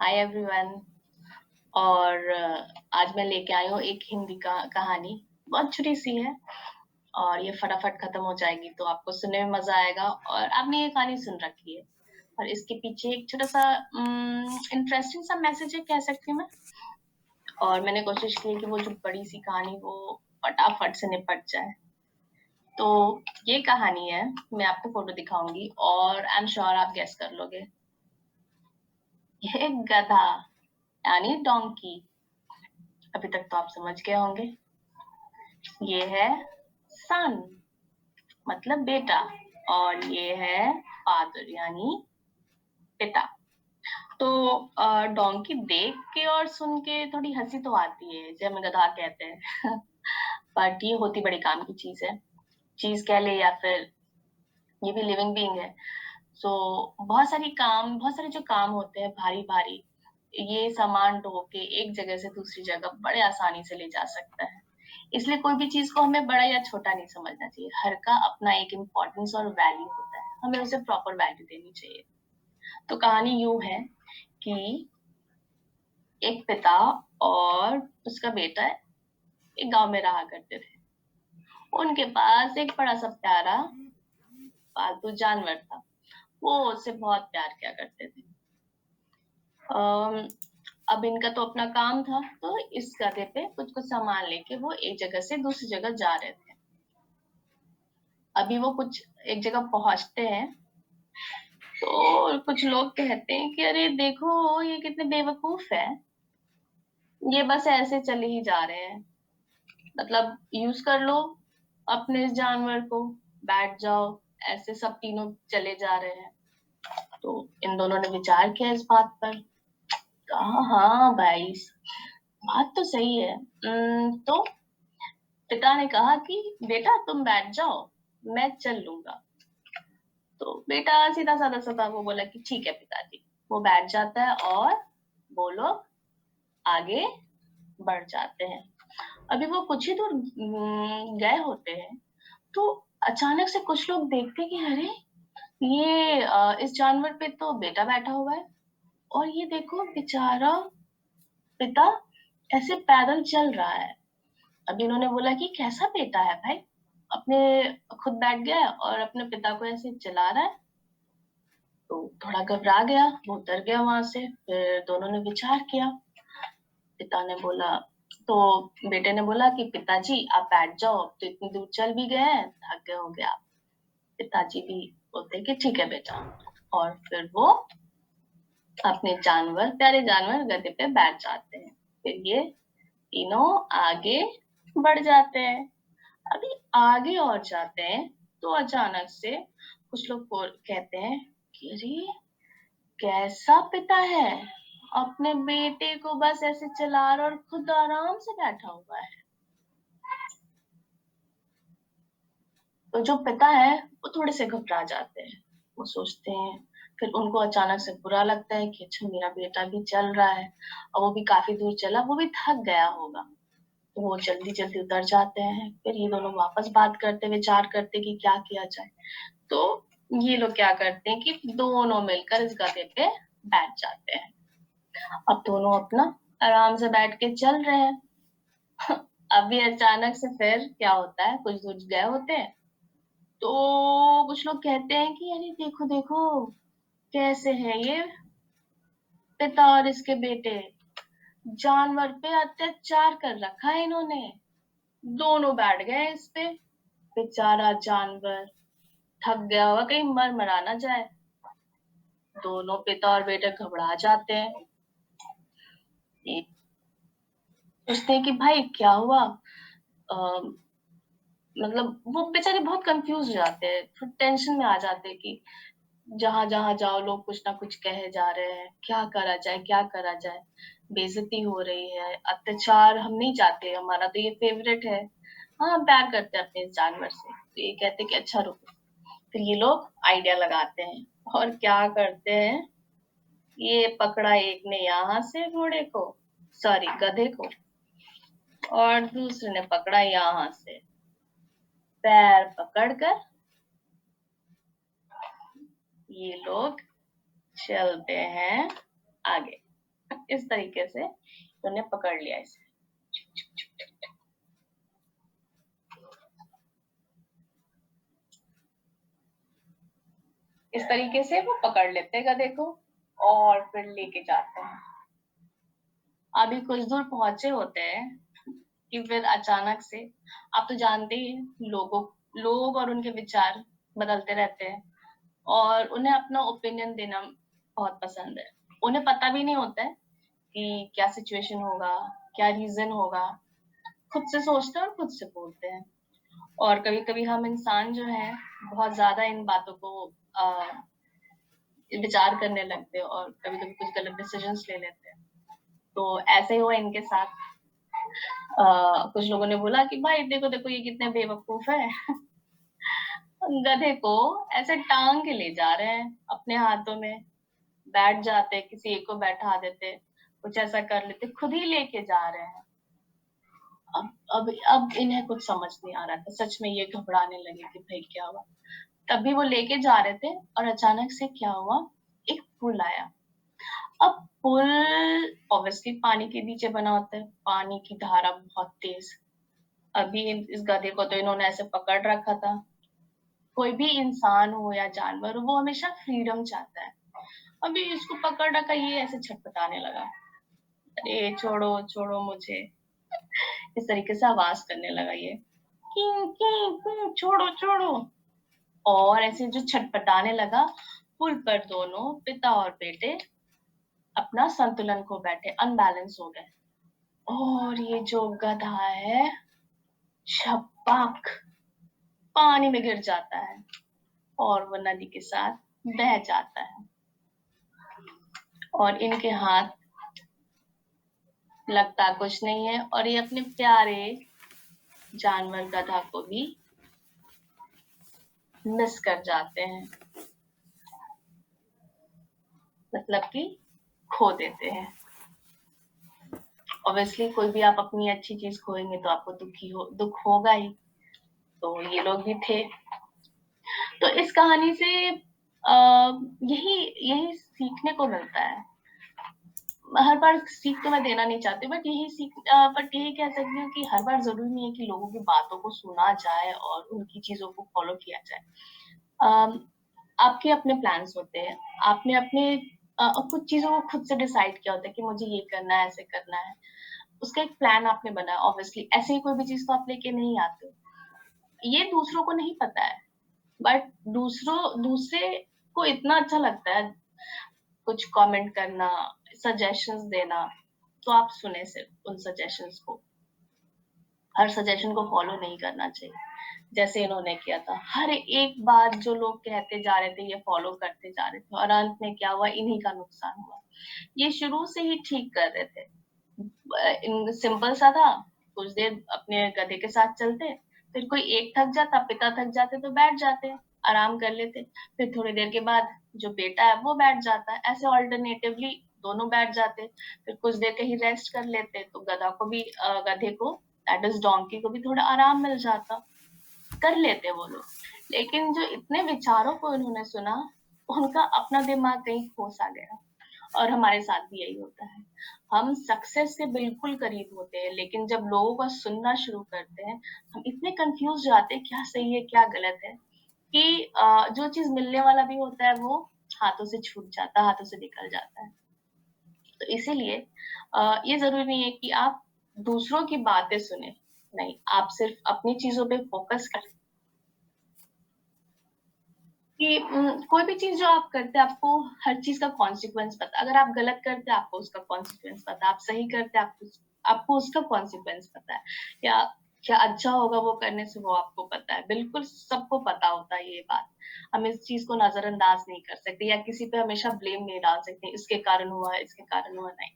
Hi everyone. और आज मैं लेके आई हूँ एक हिंदी का कहानी। बहुत छोटी सी है और ये फटाफट खत्म हो जाएगी, तो आपको सुनने में मजा आएगा। और आपने ये कहानी सुन रखी है और इसके पीछे एक छोटा सा इंटरेस्टिंग सा मैसेज है, कह सकती हूँ मैं। और मैंने कोशिश की है कि वो जो बड़ी सी कहानी वो फटाफट से निपट जाए। तो ये कहानी है, मैं आपको फोटो दिखाऊंगी और आई एम श्योर आप गेस कर लोगे। ये गधा यानी डोंकी। अभी तक तो आप समझ गए होंगे। ये है सन, मतलब बेटा। और ये है फादर यानी पिता। तो डोंकी देख के और सुन के थोड़ी हंसी तो आती है, जब हम गधा कहते हैं। बट ये होती बड़ी काम की चीज है। चीज कह ले या फिर ये भी लिविंग बीइंग है। सो बहुत सारे जो काम होते हैं भारी भारी, ये सामान ढो के एक जगह से दूसरी जगह बड़े आसानी से ले जा सकता है। इसलिए कोई भी चीज को हमें बड़ा या छोटा नहीं समझना चाहिए। हर का अपना एक इम्पोर्टेंस और वैल्यू होता है, हमें उसे प्रॉपर वैल्यू देनी चाहिए। तो कहानी यूं है कि एक पिता और उसका बेटा एक गांव में रहा करते थे। उनके पास एक बड़ा सा प्यारा पालतू जानवर था। वो उससे बहुत प्यार किया करते थे। अम, अब इनका तो अपना काम था, तो इस गधे पे कुछ कुछ सामान लेके वो एक जगह से दूसरी जगह जा रहे थे। अभी वो कुछ एक जगह पहुंचते हैं तो कुछ लोग कहते हैं कि अरे देखो ये कितने बेवकूफ है, ये बस ऐसे चले ही जा रहे हैं। मतलब यूज कर लो अपने इस जानवर को, बैठ जाओ। ऐसे सब तीनों चले जा रहे हैं। तो इन दोनों ने विचार किया इस बात पर। कहा हाँ भाई, बात तो सही है। तो पिता ने कहा कि बेटा तुम बैठ जाओ, मैं चल लूंगा। तो बेटा सीधा साधा सा था, वो बोला कि ठीक है पिताजी। वो बैठ जाता है और वो लोग आगे बढ़ जाते हैं। अभी वो कुछ ही दूर गए होते हैं तो अचानक से कुछ लोग देखते हैं कि अरे ये इस जानवर पे तो बेटा बैठा हुआ है। और ये देखो बेचारा पिता ऐसे पैदल चल रहा है। अभी उन्होंने बोला कि कैसा बेटा है भाई, अपने खुद बैठ गया है और अपने पिता को ऐसे चला रहा है। तो थोड़ा घबरा गया, वो उतर गया वहां से। फिर दोनों ने विचार किया। पिता ने बोला, तो बेटे ने बोला कि पिताजी आप बैठ जाओ, अब तो इतनी दूर चल भी गए हैं, थक गए होंगे आप। पिताजी भी बोलते कि ठीक है बेटा। और फिर वो अपने जानवर, प्यारे जानवर गधे पे बैठ जाते हैं। फिर ये तीनों आगे बढ़ जाते हैं। अभी आगे और जाते हैं तो अचानक से कुछ लोग कहते हैं कि अरे कैसा पिता है, अपने बेटे को बस ऐसे चला रहा और खुद आराम से बैठा हुआ है। तो जो पिता है वो थोड़े से घबरा जाते हैं। वो सोचते हैं, फिर उनको अचानक से बुरा लगता है कि अच्छा मेरा बेटा भी चल रहा है और वो भी काफी दूर चला, वो भी थक गया होगा। तो वो जल्दी जल्दी उतर जाते हैं। फिर ये दोनों वापस बात करते, विचार करते कि क्या किया जाए। तो ये लोग क्या करते हैं कि दोनों मिलकर इस गधे पे बैठ जाते हैं। अब दोनों अपना आराम से बैठ के चल रहे हैं। अभी अचानक से फिर क्या होता है, कुछ दूर गए होते हैं तो कुछ लोग कहते हैं कि अरे देखो देखो कैसे है ये पिता और इसके बेटे, जानवर पे अत्याचार कर रखा है इन्होंने। दोनों बैठ गए इस पे। बेचारा जानवर थक गया होगा, कहीं मर मरा ना जाए। दोनों पिता और बेटे घबरा जाते हैं। ये सोचते हैं कि भाई क्या हुआ। आ, मतलब वो बेचारे बहुत कंफ्यूज हो जाते हैं, फिर टेंशन में आ जाते हैं कि जहां जहां जाओ लोग कुछ ना कुछ कहे जा रहे हैं, क्या करा जाए क्या करा जाए। बेइज्जती हो रही है, अत्याचार हम नहीं चाहते, हमारा तो ये फेवरेट है। हाँ हम प्यार करते हैं अपने इस जानवर से, तो ये कहते हैं कि अच्छा रुको। फिर ये लोग आइडिया लगाते हैं और क्या करते हैं, ये पकड़ा एक ने यहाँ से घोड़े को, सॉरी गधे को, और दूसरे ने पकड़ा यहाँ से। पैर पकड़कर ये लोग चलते हैं आगे। इस तरीके से उन्होंने पकड़ लिया इसे। इस तरीके से वो पकड़ लेते हैं गधे को और फिर लेके जाते हैं। अभी कुछ दूर पहुंचे होते हैं कि फिर अचानक से, आप तो जानते ही हैं, लोग और उनके विचार बदलते रहते हैं और उन्हें अपना ओपिनियन देना बहुत पसंद है। उन्हें पता भी नहीं होता है कि क्या सिचुएशन होगा, क्या रीजन होगा। खुद से सोचते हैं और खुद से बोलते हैं। और कभी-कभी हम इंसान जो हैं बहुत ज़्यादा इन बातों को विचार करने लगते हैं और कभी-कभी कुछ गलत डिसीजंस ले लेते हैं। तो ऐसे ही हुआ इनके साथ। कुछ लोगों ने बोला कि भाई देखो ये कितने बेवकूफ है। गधे को ऐसे टांग के ले जा रहे हैं अपने हाथों में, बैठ जाते, किसी एक को बैठा देते, कुछ ऐसा कर लेते, खुद ही लेके जा रहे हैं। अब इन्हें कुछ समझ नहीं आ रहा था। सच में ये घबराने लगे कि भाई क्या हुआ। तभी वो लेके जा रहे थे और अचानक से क्या हुआ, एक पुल आया। अब पुल ऑब्वियसली पानी के नीचे बना होता है, पानी की धारा बहुत तेज। अभी इस गधे को तो इन्होंने ऐसे पकड़ रखा था। कोई भी इंसान हो या जानवर हो, वो हमेशा फ्रीडम चाहता है। अभी इसको पकड़ रखा, ये ऐसे छटपटाने लगा, अरे छोड़ो छोड़ो मुझे, इस तरीके से आवाज करने लगा ये, छोड़ो छोड़ो। और ऐसे जो छटपटाने लगा, पुल पर दोनों पिता और बेटे अपना संतुलन खो बैठे, अनबैलेंस हो गए। और ये जो गधा है, छपाक पानी में गिर जाता है और वो नदी के साथ बह जाता है। और इनके हाथ लगता कुछ नहीं है और ये अपने प्यारे जानवर गधा को भी मिस कर जाते हैं, मतलब कि खो देते हैं। ऑब्वियसली कोई भी आप अपनी अच्छी चीज खोएंगे तो आपको दुख होगा ही। तो ये लोग भी थे। तो इस कहानी से यही यही सीखने को मिलता है। हर बार सीख तो मैं देना नहीं चाहती, बट यही कह सकती हूँ कि हर बार जरूरी नहीं है कि लोगों की बातों को सुना जाए और उनकी चीजों को फॉलो किया जाए। आपके अपने प्लान्स होते हैं, आपने अपने कुछ चीजों को खुद से डिसाइड किया होता है कि मुझे ये करना है, ऐसे करना है। उसका एक प्लान आपने बनाया। ऑब्वियसली ऐसे ही कोई भी चीज तो आप लेके नहीं आते। ये दूसरों को नहीं पता है, बट दूसरे को इतना अच्छा लगता है कुछ कमेंट करना, सजेशंस देना, तो आप सुने सिर्फ उन सजेशंस को। हर सजेशन को फॉलो नहीं करना चाहिए, जैसे इन्होंने किया था। हर एक बात जो लोग कहते जा रहे थे ये फॉलो करते जा रहे थे और अंत में क्या हुआ, इन्हीं का नुकसान हुआ। ये शुरू से ही ठीक कर रहे थे। सिंपल सा था, कुछ देर अपने गधे के साथ चलते, फिर कोई एक थक जाता, पिता थक जाते तो बैठ जाते, आराम कर लेते। फिर थोड़ी देर के बाद जो बेटा है वो बैठ जाता है, ऐसे ऑल्टरनेटिवली दोनों बैठ जाते। फिर कुछ देर कहीं रेस्ट कर लेते तो गधा को भी गधे को, दैट इज डोंकी को भी थोड़ा आराम मिल जाता, कर लेते वो लोग। लेकिन जो इतने विचारों को उन्होंने सुना, उनका अपना दिमाग कहीं खोस आ गया। और हमारे साथ भी यही होता है। हम सक्सेस के बिल्कुल करीब होते हैं, लेकिन जब लोगों का सुनना शुरू करते हैं, हम इतने कंफ्यूज जाते हैं क्या सही है क्या गलत है, कि जो चीज मिलने वाला भी होता है वो हाथों से छूट जाता है, हाथों से निकल जाता है। तो इसीलिए ये जरूरी नहीं है कि आप दूसरों की बातें सुने, नहीं, आप सिर्फ अपनी चीजों पे फोकस करें। कि कोई भी चीज जो आप करते हैं, आपको हर चीज का कॉन्सिक्वेंस पता। अगर आप गलत करते हैं आपको उसका कॉन्सिक्वेंस पता, आप सही करते हैं आपको उसका कॉन्सिक्वेंस पता है। या क्या अच्छा होगा वो करने से, वो आपको पता है। बिल्कुल सबको पता होता है ये बात। हम इस चीज को नजरअंदाज नहीं कर सकते या किसी पे हमेशा ब्लेम नहीं डाल सकते, इसके कारण हुआ है, इसके कारण हुआ। नहीं,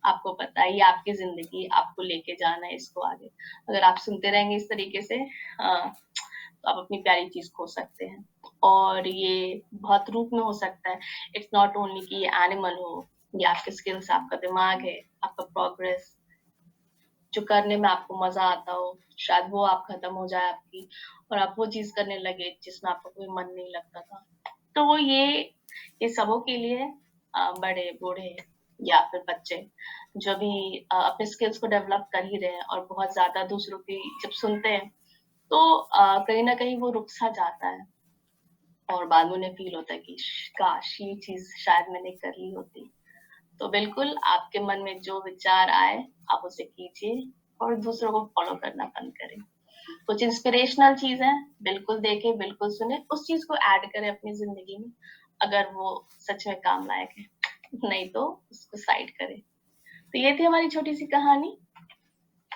आपको पता है ये आपकी जिंदगी, आपको लेके जाना है इसको आगे। अगर आप सुनते रहेंगे इस तरीके से, तो आप अपनी प्यारी चीज खो सकते हैं। और ये बहुत रूप में हो सकता है। इट्स नॉट ओनली कि ये एनिमल हो, ये आपके स्किल्स, आपका दिमाग है, आपका प्रोग्रेस, जो करने में आपको मजा आता हो, शायद वो आप खत्म हो जाए आपकी, और आप वो चीज करने लगे जिसमें आपका कोई मन नहीं लगता था। तो ये सबों के लिए, बड़े बूढ़े या फिर बच्चे जो भी अपने स्किल्स को डेवलप कर ही रहे हैं और बहुत ज़्यादा दूसरों की जब सुनते हैं, तो कहीं न कहीं वो रुक सा जाता है और बाद में उन्हें फ़ील होता है कि काश ये चीज़ शायद मैंने कर ली होती। तो बिल्कुल आपके मन में जो विचार आए, आप उसे कीजिए और दूसरों को फ़ॉलो करना बंद करें। कुछ इंस्पिरेशनल चीज़ें बिल्कुल देखें, बिल्कुल सुनें, उस चीज़ को ऐड करें अपनी ज़िंदगी में, अगर वो सच में काम लायक है, नहीं तो उसको साइड करें। तो ये थी हमारी छोटी-सी कहानी,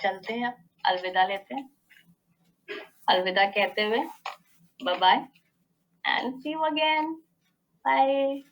चलते हैं अब, अलविदा लेते हैं। अलविदा कहते हुए bye bye and see you again, bye.